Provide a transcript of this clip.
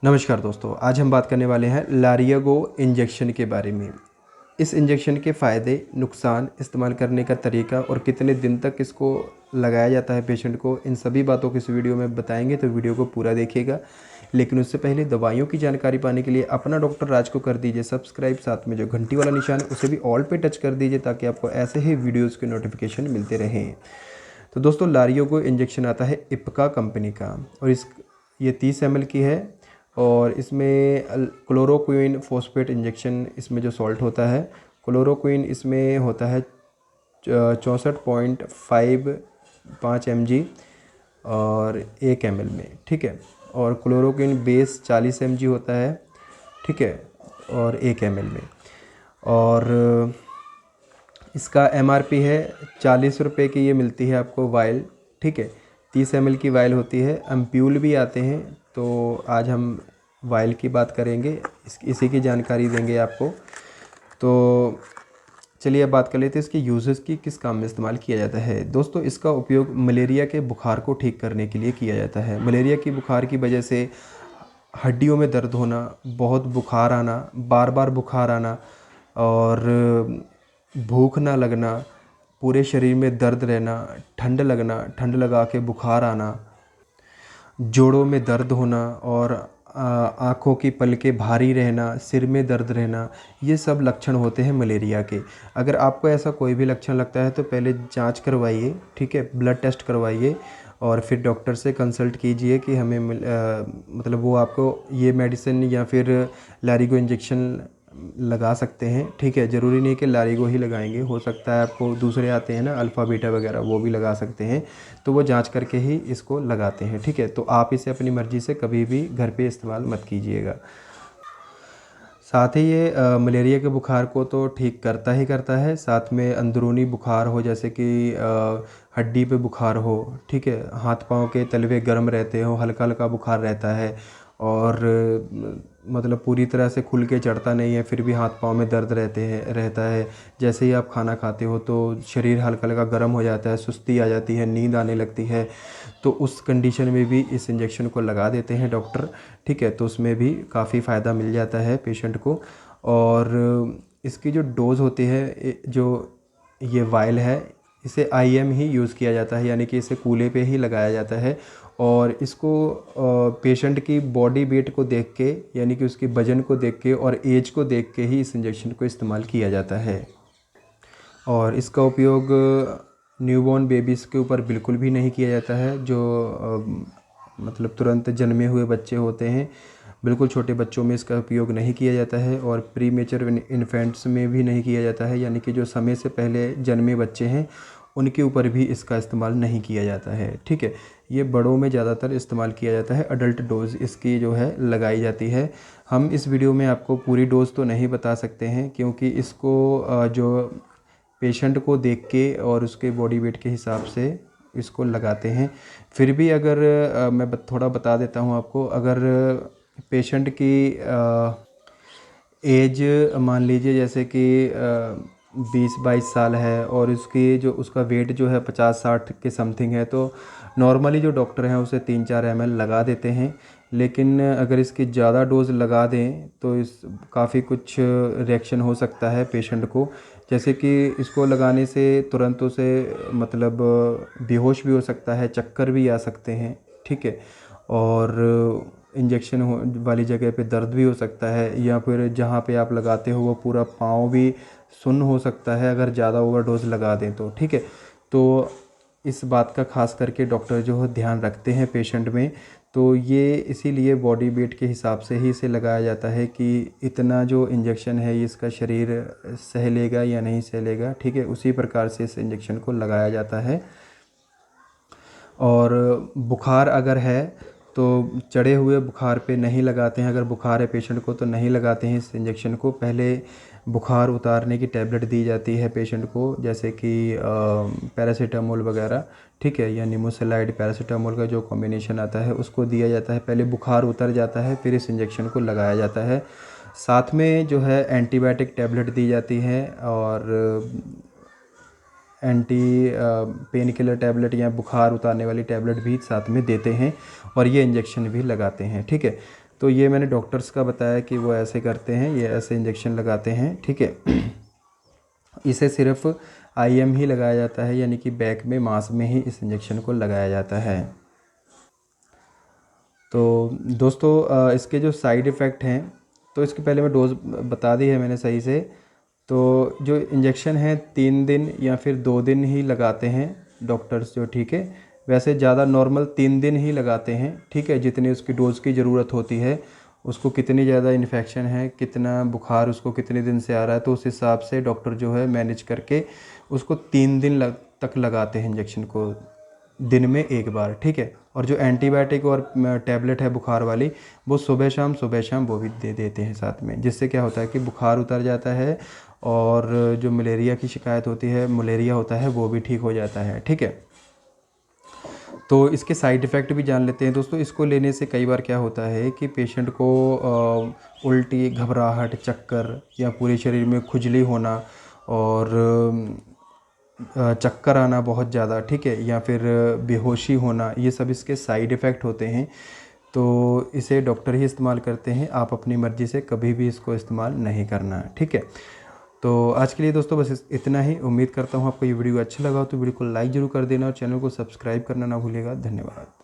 नमस्कार दोस्तों, आज हम बात करने वाले हैं लारियागो इंजेक्शन के बारे में। इस इंजेक्शन के फ़ायदे, नुकसान, इस्तेमाल करने का तरीका और कितने दिन तक इसको लगाया जाता है पेशेंट को, इन सभी बातों को इस वीडियो में बताएंगे, तो वीडियो को पूरा देखिएगा। लेकिन उससे पहले दवाइयों की जानकारी पाने के लिए अपना डॉक्टर राज को कर दीजिए सब्सक्राइब, साथ में जो घंटी वाला निशान है उसे भी ऑल पे टच कर दीजिए ताकि आपको ऐसे ही वीडियोज़ के नोटिफिकेशन मिलते रहें। तो दोस्तों, लारियागो इंजेक्शन आता है इप्का कंपनी का और ये 30 ml की है और इसमें क्लोरोक्विन फॉस्फेट इंजेक्शन, इसमें जो सॉल्ट होता है क्लोरोक्विन इसमें होता है 64.5 mg और 1 ml में, ठीक है। और क्लोरोक्विन बेस 40 mg होता है, ठीक है, और 1 ml में। और इसका MRP है 40 रुपये की, ये मिलती है आपको वाइल, ठीक है। 30 ml की वाइल होती है, एम्प्यूल भी आते हैं। तो आज हम वाइल की बात करेंगे, इसी की जानकारी देंगे आपको। तो चलिए अब बात कर लेते हैं इसके यूजेस की, किस काम में इस्तेमाल किया जाता है। दोस्तों, इसका उपयोग मलेरिया के बुखार को ठीक करने के लिए किया जाता है। मलेरिया की बुखार की वजह से हड्डियों में दर्द होना, बहुत बुखार आना, बार बार बुखार आना और भूख ना लगना, पूरे शरीर में दर्द रहना, ठंड लगना, ठंड लगा के बुखार आना, जोड़ों में दर्द होना और आँखों की पलकें भारी रहना, सिर में दर्द रहना, ये सब लक्षण होते हैं मलेरिया के। अगर आपको ऐसा कोई भी लक्षण लगता है तो पहले जांच करवाइए, ठीक है, ब्लड टेस्ट करवाइए और फिर डॉक्टर से कंसल्ट कीजिए कि हमें मतलब वो आपको ये मेडिसिन या फिर लारिगो इंजेक्शन लगा सकते हैं, ठीक है। ज़रूरी नहीं कि लारिगो ही लगाएंगे, हो सकता है आपको दूसरे आते हैं ना अल्फ़ा बीटा वगैरह, वो भी लगा सकते हैं। तो वो जांच करके ही इसको लगाते हैं, ठीक है। तो आप इसे अपनी मर्ज़ी से कभी भी घर पे इस्तेमाल मत कीजिएगा। साथ ही ये मलेरिया के बुखार को तो ठीक करता ही करता है, साथ में अंदरूनी बुखार हो, जैसे कि हड्डी पे बुखार हो, ठीक है, हाथ पाँव के तलवे गर्म रहते हो, हल्का हल्का बुखार रहता है और मतलब पूरी तरह से खुल के चढ़ता नहीं है, फिर भी हाथ पाँव में दर्द रहता है। जैसे ही आप खाना खाते हो तो शरीर हल्का हल्का गर्म हो जाता है, सुस्ती आ जाती है, नींद आने लगती है। तो उस कंडीशन में भी इस इंजेक्शन को लगा देते हैं डॉक्टर, ठीक है। तो उसमें भी काफ़ी फ़ायदा मिल जाता है पेशेंट को। और इसकी जो डोज़ होती है, जो ये वायल है, इसे IM ही यूज़ किया जाता है, यानी कि इसे कूल्हे पे ही लगाया जाता है। और इसको पेशेंट की बॉडी वेट को देख के, यानी कि उसके वज़न को देख के और एज को देख के ही इस इंजेक्शन को इस्तेमाल किया जाता है। और इसका उपयोग न्यूबॉर्न बेबीज़ के ऊपर बिल्कुल भी नहीं किया जाता है। जो मतलब तुरंत जन्मे हुए बच्चे होते हैं, बिल्कुल छोटे बच्चों में इसका उपयोग नहीं किया जाता है। और प्री मेचर इन्फेंट्स में भी नहीं किया जाता है, यानी कि जो समय से पहले जन्मे बच्चे हैं उनके ऊपर भी इसका इस्तेमाल नहीं किया जाता है, ठीक है। ये बड़ों में ज़्यादातर इस्तेमाल किया जाता है, अडल्ट डोज़ इसकी जो है लगाई जाती है। हम इस वीडियो में आपको पूरी डोज़ तो नहीं बता सकते हैं, क्योंकि इसको जो पेशेंट को देख के और उसके बॉडी वेट के हिसाब से इसको लगाते हैं। फिर भी अगर मैं थोड़ा बता देता हूँ आपको, अगर पेशेंट की एज मान लीजिए जैसे कि 20-22 साल है और उसका वेट जो है 50-60 के समथिंग है, तो नॉर्मली जो डॉक्टर हैं उसे 3-4 ml लगा देते हैं। लेकिन अगर इसकी ज़्यादा डोज लगा दें तो इस काफ़ी कुछ रिएक्शन हो सकता है पेशेंट को, जैसे कि इसको लगाने से तुरंत उसे मतलब बेहोश भी हो सकता है, चक्कर भी आ सकते हैं, ठीक है। और इंजेक्शन वाली जगह पे दर्द भी हो सकता है, या फिर जहाँ पे आप लगाते हो वो पूरा पाँव भी सुन्न हो सकता है अगर ज़्यादा ओवरडोज लगा दें तो, ठीक है। तो इस बात का खास करके डॉक्टर जो है ध्यान रखते हैं पेशेंट में। तो ये इसीलिए बॉडी वेट के हिसाब से ही इसे लगाया जाता है कि इतना जो इंजेक्शन है ये इसका शरीर सह लेगा या नहीं सह लेगा, ठीक है, उसी प्रकार से इस इंजेक्शन को लगाया जाता है। और बुखार अगर है तो चढ़े हुए बुखार पे नहीं लगाते हैं, अगर बुखार है पेशेंट को तो नहीं लगाते हैं इस इंजेक्शन को। पहले बुखार उतारने की टैबलेट दी जाती है पेशेंट को, जैसे कि पैरासीटामोल वगैरह, ठीक है, या निमोसेलाइड पैरासीटामोल का जो कॉम्बिनेशन आता है उसको दिया जाता है। पहले बुखार उतर जाता है फिर इस इंजेक्शन को लगाया जाता है। साथ में जो है एंटीबायोटिक टैबलेट दी जाती है और एंटी पेन किलर टैबलेट या बुखार उतारने वाली टैबलेट भी साथ में देते हैं और ये इंजेक्शन भी लगाते हैं, ठीक है। तो ये मैंने डॉक्टर्स का बताया कि वो ऐसे करते हैं, ये ऐसे इंजेक्शन लगाते हैं, ठीक है। इसे सिर्फ IM ही लगाया जाता है, यानी कि बैक में मांस में ही इस इंजेक्शन को लगाया जाता है। तो दोस्तों इसके जो साइड इफ़ेक्ट हैं, तो इसके पहले मैं डोज़ बता दी है मैंने सही से। तो जो इंजेक्शन है 3 दिन या फिर 2 दिन ही लगाते हैं डॉक्टर्स जो, ठीक है। वैसे ज़्यादा नॉर्मल 3 दिन ही लगाते हैं, ठीक है। जितनी उसकी डोज़ की ज़रूरत होती है, उसको कितनी ज़्यादा इन्फेक्शन है, कितना बुखार उसको कितने दिन से आ रहा है, तो उस हिसाब से डॉक्टर जो है मैनेज करके उसको 3 दिन तक लगाते हैं इंजेक्शन को, दिन में 1 बार, ठीक है। और जो एंटीबायोटिक और टैबलेट है बुखार वाली, वो सुबह शाम वो भी दे देते हैं साथ में, जिससे क्या होता है कि बुखार उतर जाता है और जो मलेरिया की शिकायत होती है, मलेरिया होता है, वो भी ठीक हो जाता है, ठीक है। तो इसके साइड इफ़ेक्ट भी जान लेते हैं दोस्तों। इसको लेने से कई बार क्या होता है कि पेशेंट को उल्टी, घबराहट, चक्कर या पूरे शरीर में खुजली होना और चक्कर आना बहुत ज़्यादा, ठीक है, या फिर बेहोशी होना, ये सब इसके साइड इफ़ेक्ट होते हैं। तो इसे डॉक्टर ही इस्तेमाल करते हैं, आप अपनी मर्ज़ी से कभी भी इसको इस्तेमाल नहीं करना, ठीक है। तो आज के लिए दोस्तों बस इतना ही। उम्मीद करता हूँ आपको ये वीडियो अच्छा लगा हो तो वीडियो को लाइक ज़रूर कर देना और चैनल को सब्सक्राइब करना ना भूलिएगा। धन्यवाद।